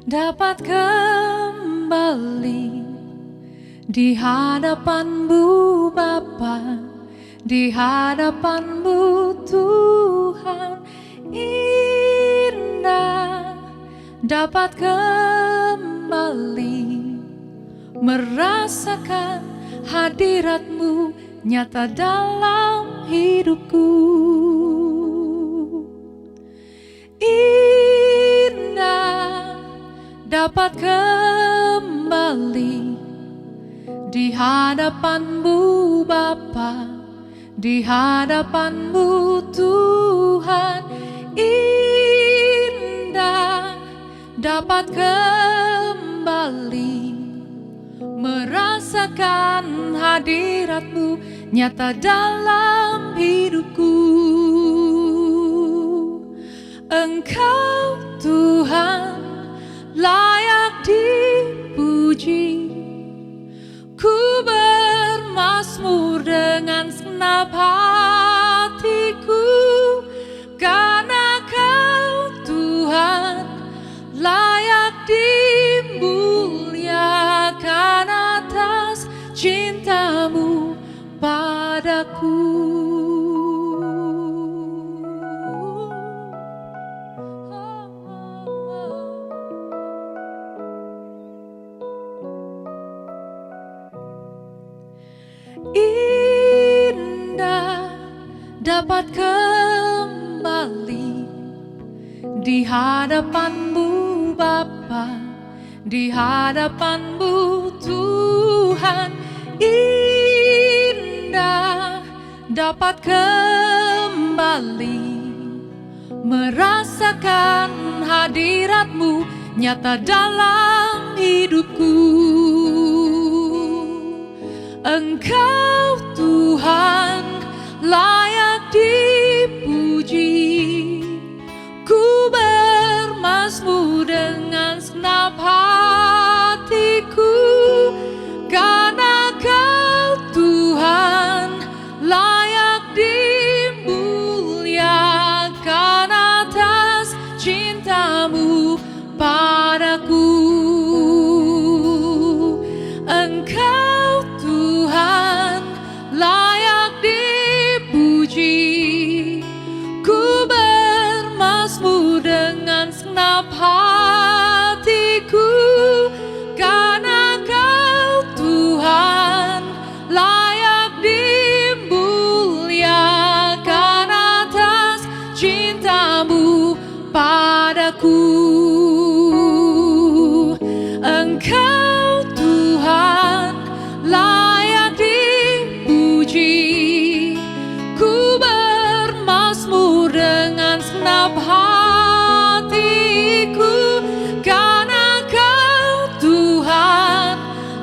dapat kembali di hadapan-Mu Bapa, di hadapan-Mu Tuhan. Indah dapat kembali merasakan hadirat-Mu nyata dalam hidupku. Indah dapat kembali di hadapan-Mu Bapa, di hadapan-Mu Tuhan. Indah dapat kembali merasakan hadirat-Mu nyata dalam hidupku. Engkau Tuhan layak dipuji. Ku bermazmur dengan segenap hatiku, karena Kau Tuhan layak dimuliakan atas cinta-Mu padaku. Indah dapat kembali di hadapan-Mu Bapa, di hadapan-Mu Tuhan. Indah dapat kembali merasakan hadirat-Mu nyata dalam hidupku. Engkau Tuhan layak dipuji. Ku bermazmur dengan segenap hatiku, karena Kau Tuhan layak dimuliakan atas cinta-Mu padaku. Engkau Tuhan layak dipuji. Ku bermazmur dengan segenap hatiku, karena Kau Tuhan layak dimuliakan atas cinta-Mu padaku. Engkau Tuhan layak dipuji. Ku bermazmur dengan segenap hatiku, karena Kau Tuhan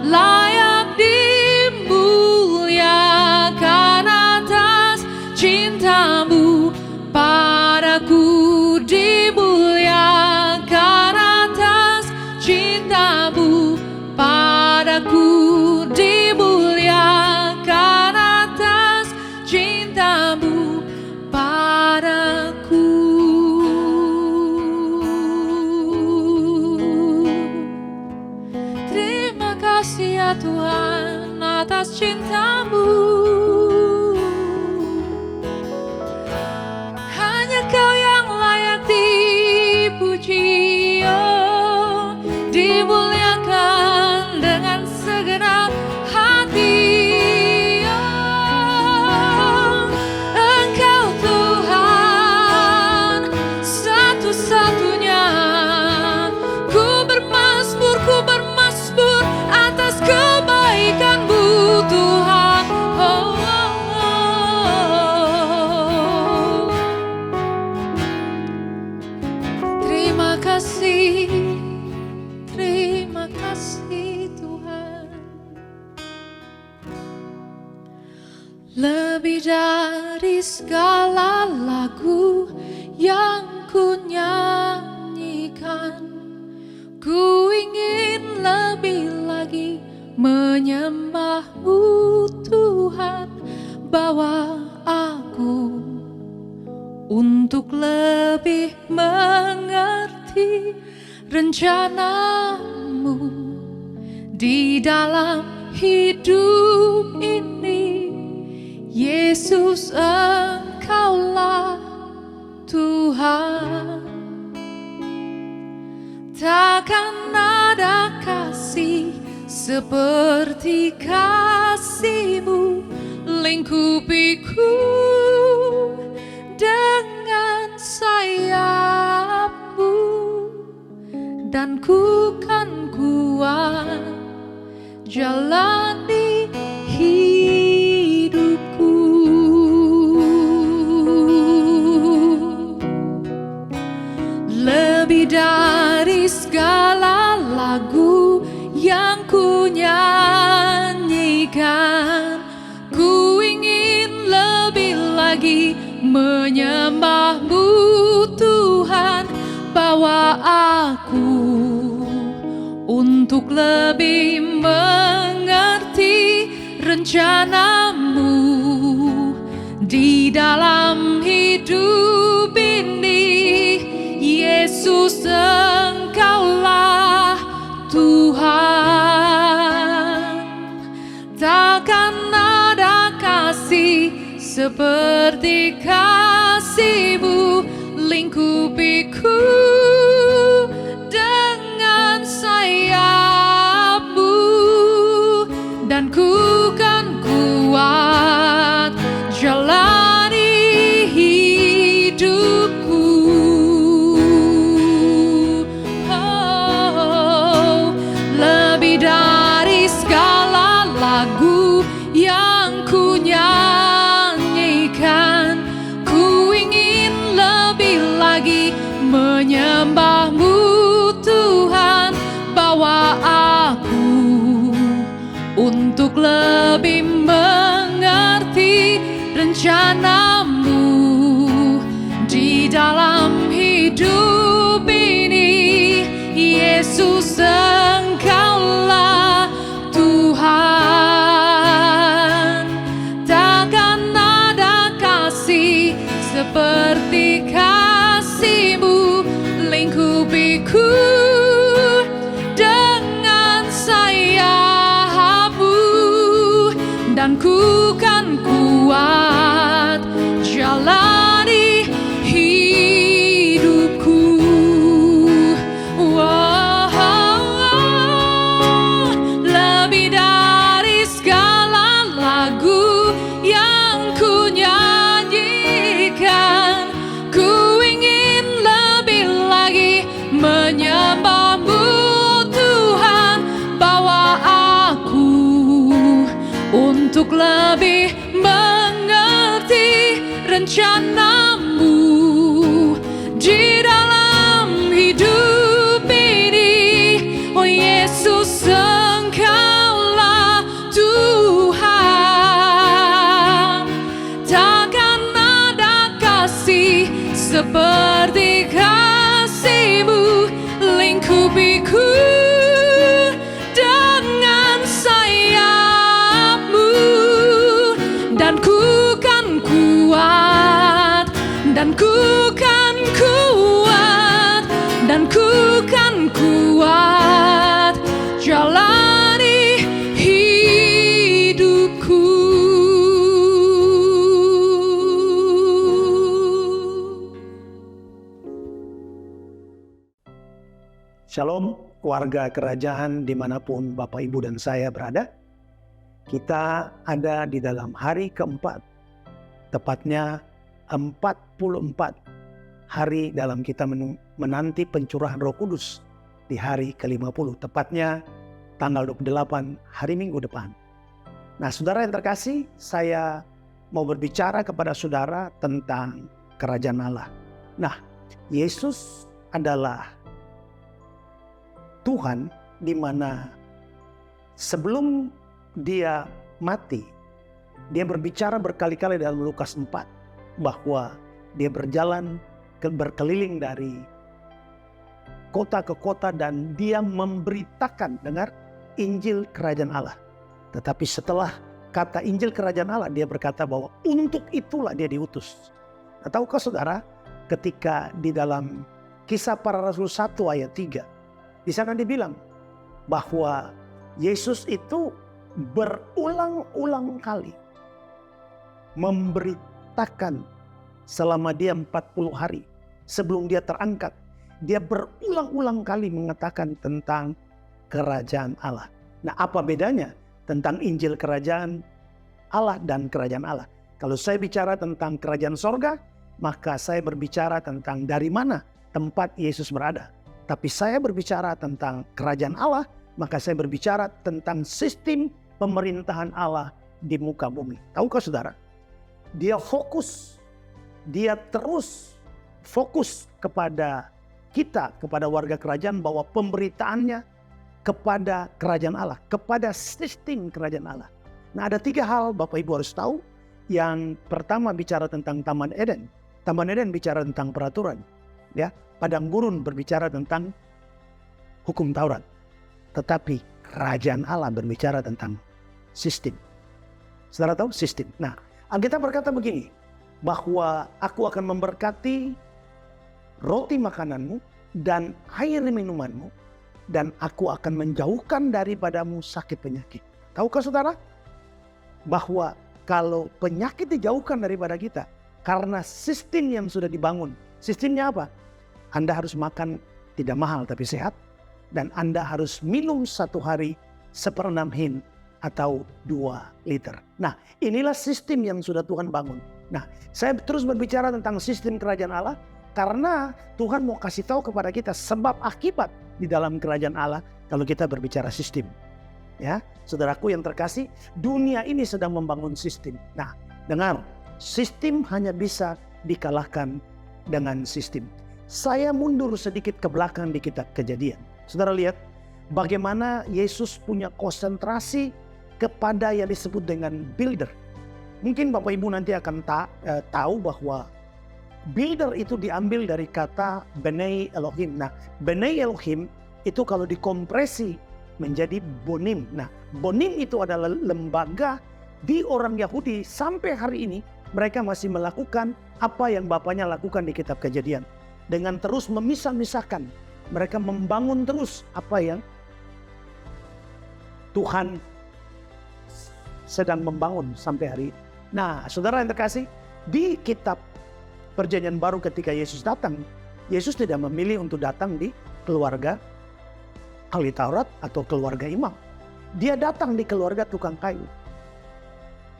layak dimuliakan atas cinta-Mu padaku. Dimuliakan atas cinta-Mu padaku. Dimuliakan atas cinta-Mu padaku. Terima kasih ya Tuhan atas cinta-Mu. Hanya Kau yang layak dipuji, oh, dimuliakan dengan segenap hati, oh. Engkau Tuhan satu-satunya. Ku bermazmur atas kebaikan-Mu Tuhan, oh, oh, oh. Terima kasih Tuhan. Lebih dari segala lagu yang ku nyanyikan, ku ingin lebih lagi menyembah-Mu Tuhan. Bawa aku untuk lebih mengerti rencanamu di dalam hidup ini. Yesus, Engkaulah Tuhan. Takkan ada kasih seperti kasih-Mu, lingkupiku dengan sayap-Mu, dan ku kan kuat jalani hidupku. Lebih dari segala lagu yang ku nyanyikan, ku ingin lebih lagi menyembah-Mu Tuhan. Bawa aku untuk lebih mengerti rencana-Mu di dalam hidup ini. Yesus, Engkaulah Tuhan. Takkan ada kasih seperti kasih-Mu, lingkupiku dengan sayap-Mu, dan ku kan kuat jalani hidupku. Oh, lebih dari segala lagu yang ku nyanyikan, ku ingin lebih lagi menyembah-Mu Tuhan. Bawa aku untuk lebih mengerti rencana-Mu di dalam hidup ini. Yesus, Engkaulah Tuhan. Takkan ada kasih seperti kasih-Mu, lingkupiku dengan sayap-Mu, dan ku kan kuat jalani hidupku. Lebih dari segala lagu yang ku nyanyikan, ku ingin lebih lagi menyembah-Mu Tuhan. Bawa aku untuk lebih mengerti rencana-Mu di dalam hidup ini. Oh Yesus, Engkaulah Tuhan. Takkan ada kasih seperti kasih-Mu, lingkupiku dengan sayap-Mu, dan ku kan kuat, dan ku kan kuat, dan ku kan kuat jalani hidupku. Shalom warga kerajaan dimanapun Bapak Ibu dan saya berada. Kita ada di dalam hari keempat, tepatnya 44 hari dalam kita menanti pencurahan Roh Kudus di hari ke-50, tepatnya tanggal 28 hari Minggu depan. Nah, saudara yang terkasih, saya mau berbicara kepada saudara tentang kerajaan Allah. Nah, Yesus adalah Tuhan, di mana sebelum dia mati, dia berbicara berkali-kali dalam Lukas 4 bahwa dia berjalan berkeliling dari kota ke kota dan dia memberitakan, dengar, Injil Kerajaan Allah. Tetapi setelah kata Injil Kerajaan Allah, dia berkata bahwa untuk itulah dia diutus. Nah, tahukah saudara, ketika di dalam Kisah Para Rasul 1 ayat 3, Di sana dibilang bahwa Yesus itu berulang-ulang kali memberitakan selama dia 40 hari sebelum dia terangkat. Dia berulang-ulang kali mengatakan tentang kerajaan Allah. Nah, apa bedanya tentang Injil kerajaan Allah dan kerajaan Allah? Kalau saya bicara tentang kerajaan sorga, maka saya berbicara tentang dari mana tempat Yesus berada. Tapi saya berbicara tentang kerajaan Allah, maka saya berbicara tentang sistem pemerintahan Allah di muka bumi. Tahukah saudara? Dia terus fokus kepada kita, kepada warga kerajaan, bahwa pemberitaannya kepada kerajaan Allah, kepada sistem kerajaan Allah. Nah, ada 3 hal Bapak Ibu harus tahu. Yang pertama bicara tentang Taman Eden. Taman Eden bicara tentang peraturan, ya. Padang gurun berbicara tentang hukum Taurat. Tetapi kerajaan Allah berbicara tentang sistem. Saudara tahu sistem. Nah, Alkitab berkata begini, bahwa aku akan memberkati roti makananmu dan air minumanmu, dan aku akan menjauhkan daripadamu sakit penyakit. Tahukah saudara bahwa kalau penyakit dijauhkan daripada kita karena sistem yang sudah dibangun. Sistemnya apa? Anda harus makan tidak mahal tapi sehat, dan Anda harus minum 1 hari 1/6 hin atau 2 liter. Nah, inilah sistem yang sudah Tuhan bangun. Nah, saya terus berbicara tentang sistem kerajaan Allah karena Tuhan mau kasih tahu kepada kita sebab akibat di dalam kerajaan Allah kalau kita berbicara sistem. Ya, saudaraku yang terkasih, dunia ini sedang membangun sistem. Nah, dengar, sistem hanya bisa dikalahkan dengan sistem. Saya mundur sedikit ke belakang di kitab Kejadian. Saudara lihat bagaimana Yesus punya konsentrasi kepada yang disebut dengan builder. Mungkin Bapak Ibu nanti akan tahu bahwa builder itu diambil dari kata Bnei Elohim. Nah, Bnei Elohim itu kalau dikompresi menjadi Bonim. Nah, Bonim itu adalah lembaga di orang Yahudi sampai hari ini. Mereka masih melakukan apa yang Bapaknya lakukan di kitab Kejadian. Dengan terus memisah-misahkan. Mereka membangun terus apa yang Tuhan sedang membangun sampai hari ini. Nah, saudara yang terkasih, di kitab Perjanjian Baru ketika Yesus datang, Yesus tidak memilih untuk datang di keluarga ahli Taurat atau keluarga imam. Dia datang di keluarga tukang kayu.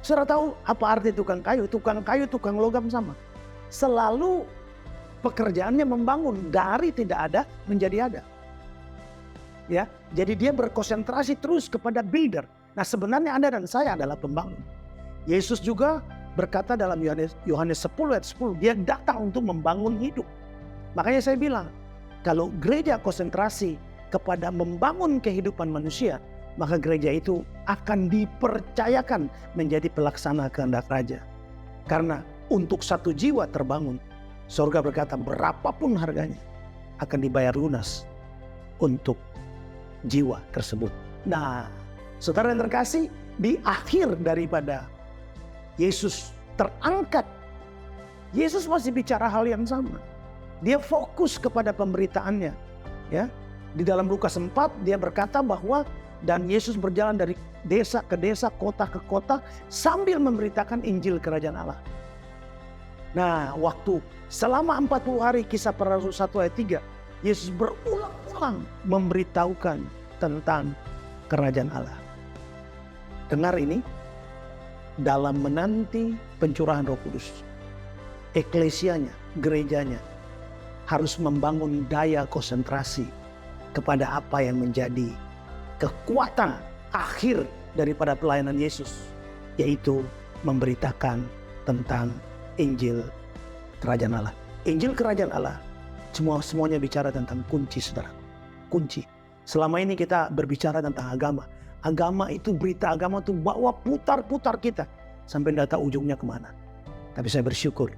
Saudara tahu apa arti tukang kayu? Tukang kayu, tukang logam sama. Selalu pekerjaannya membangun dari tidak ada menjadi ada. Ya, jadi dia berkonsentrasi terus kepada builder. Nah, sebenarnya Anda dan saya adalah pembangun. Yesus juga berkata dalam Yohanes 10 ayat 10, dia datang untuk membangun hidup. Makanya saya bilang, kalau gereja konsentrasi kepada membangun kehidupan manusia, maka gereja itu akan dipercayakan menjadi pelaksana kehendak Raja. Karena untuk 1 jiwa terbangun, surga berkata berapapun harganya akan dibayar lunas untuk jiwa tersebut. Nah, saudara yang terkasih, di akhir daripada Yesus terangkat, Yesus masih bicara hal yang sama. Dia fokus kepada pemberitaannya. Ya, di dalam Lukas 4 dia berkata bahwa dan Yesus berjalan dari desa ke desa, kota ke kota sambil memberitakan Injil kerajaan Allah. Nah, waktu selama 40 hari kisah para rasul 1 ayat 3, Yesus berulang-ulang memberitahukan tentang kerajaan Allah. Dengar ini, dalam menanti pencurahan Roh Kudus, eklesianya, gerejanya harus membangun daya konsentrasi kepada apa yang menjadi kekuatan akhir daripada pelayanan Yesus, yaitu memberitakan tentang Injil kerajaan Allah. Injil kerajaan Allah semuanya bicara tentang kunci, saudara. Kunci. Selama ini kita berbicara tentang agama. Agama itu, berita agama itu bawa putar-putar kita sampai tidak tahu ujungnya kemana. Tapi saya bersyukur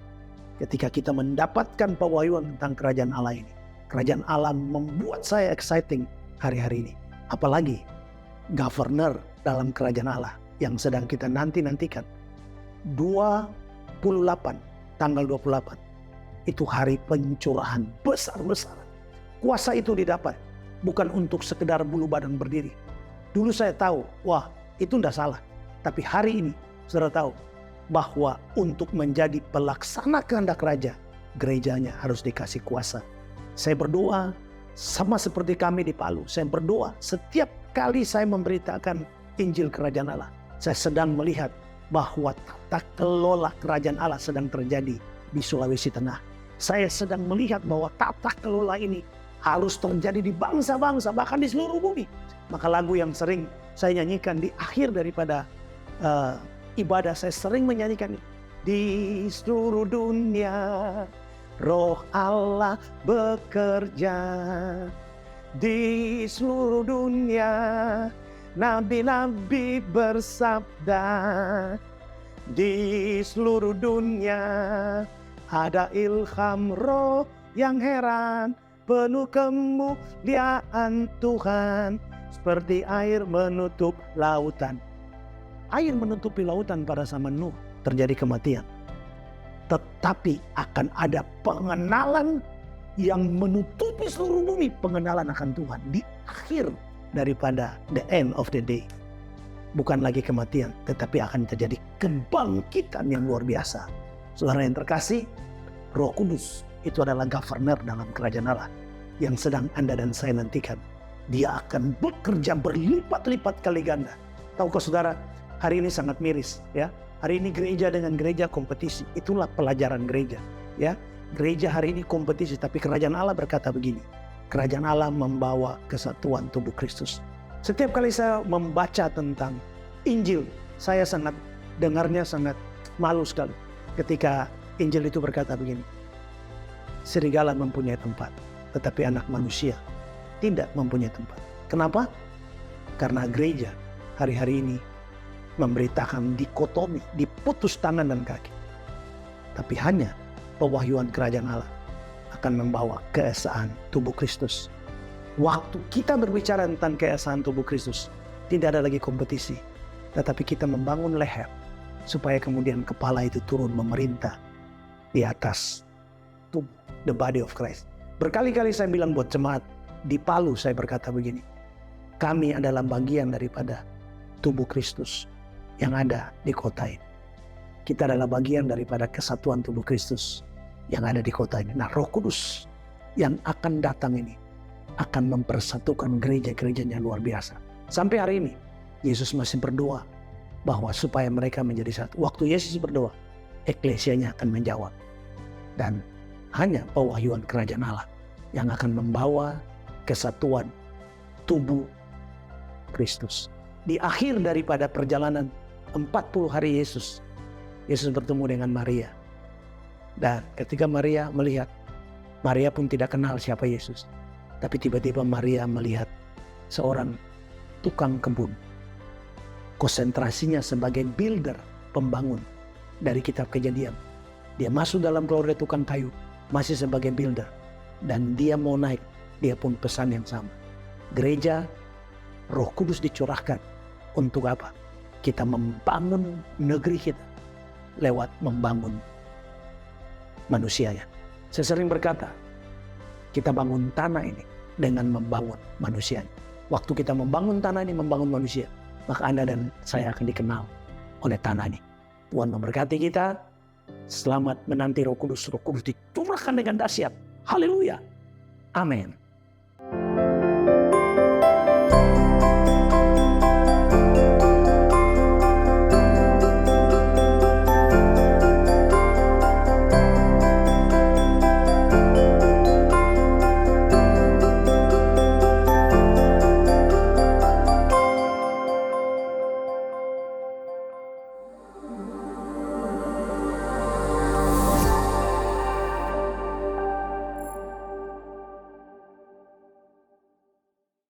ketika kita mendapatkan pewahyuan tentang kerajaan Allah ini. Kerajaan Allah membuat saya exciting hari-hari ini. Apalagi governor dalam kerajaan Allah yang sedang kita nantikan. 28, tanggal 28. Itu hari pencurahan besar-besaran. Kuasa itu didapat bukan untuk sekedar bulu badan berdiri. Dulu saya tahu, wah itu tidak salah. Tapi hari ini saudara tahu bahwa untuk menjadi pelaksana kehendak raja, gerejanya harus dikasih kuasa. Saya berdoa sama seperti kami di Palu. Saya berdoa setiap kali saya memberitakan Injil Kerajaan Allah, saya sedang melihat bahwa tata kelola Kerajaan Allah sedang terjadi di Sulawesi Tengah. Saya sedang melihat bahwa tata kelola ini harus terjadi di bangsa-bangsa, bahkan di seluruh bumi. Maka lagu yang sering saya nyanyikan di akhir daripada ibadah, saya sering menyanyikan di seluruh dunia Roh Allah bekerja, di seluruh dunia nabi-nabi bersabda, di seluruh dunia ada ilham roh yang heran, penuh kemuliaan Tuhan seperti air menutup lautan. Air menutupi lautan pada zaman Nuh, terjadi kematian. Tetapi akan ada pengenalan yang menutupi seluruh bumi, pengenalan akan Tuhan di akhir daripada the end of the day. Bukan lagi kematian, tetapi akan terjadi kebangkitan yang luar biasa. Saudara yang terkasih, Roh Kudus itu adalah governor dalam kerajaan Allah yang sedang Anda dan saya nantikan. Dia akan bekerja berlipat-lipat kali ganda. Tahukah saudara, hari ini sangat miris, ya. Hari ini gereja dengan gereja kompetisi. Itulah pelajaran gereja, ya. Gereja hari ini kompetisi, tapi kerajaan Allah berkata begini. Kerajaan Allah membawa kesatuan tubuh Kristus. Setiap kali saya membaca tentang Injil, saya dengarnya sangat malu sekali. Ketika Injil itu berkata begini. Serigala mempunyai tempat, tetapi anak manusia tidak mempunyai tempat. Kenapa? Karena gereja hari-hari ini memberitakan dikotomi, diputus tangan dan kaki. Tapi hanya pewahyuan kerajaan Allah akan membawa keesaan tubuh Kristus. Waktu kita berbicara tentang keesaan tubuh Kristus, tidak ada lagi kompetisi. Tetapi kita membangun leher, supaya kemudian kepala itu turun memerintah di atas tubuh, the body of Christ. Berkali-kali saya bilang buat jemaat, di Palu saya berkata begini, kami adalah bagian daripada tubuh Kristus yang ada di kota ini. Kita adalah bagian daripada kesatuan tubuh Kristus yang ada di kota ini. Nah, Roh Kudus yang akan datang ini akan mempersatukan gereja-gerejanya luar biasa. Sampai hari ini, Yesus masih berdoa bahwa supaya mereka menjadi satu. Waktu Yesus berdoa, eklesianya akan menjawab. Dan hanya pewahyuan kerajaan Allah yang akan membawa kesatuan tubuh Kristus. Di akhir daripada perjalanan 40 hari Yesus bertemu dengan Maria. Dan ketika Maria melihat, Maria pun tidak kenal siapa Yesus. Tapi tiba-tiba Maria melihat seorang tukang kebun. Konsentrasinya sebagai builder, pembangun dari kitab Kejadian. Dia masuk dalam keluarga tukang kayu, masih sebagai builder. Dan dia mau naik, dia pun pesan yang sama. Gereja, Roh Kudus dicurahkan untuk apa? Kita membangun negeri kita lewat membangun manusianya. Saya sering berkata, kita bangun tanah ini dengan membangun manusia. Waktu kita membangun tanah ini, membangun manusia, maka Anda dan saya akan dikenal oleh tanah ini. Tuhan memberkati kita. Selamat menanti Roh Kudus. Roh Kudus dicurahkan dengan dahsyat. Haleluya. Amin.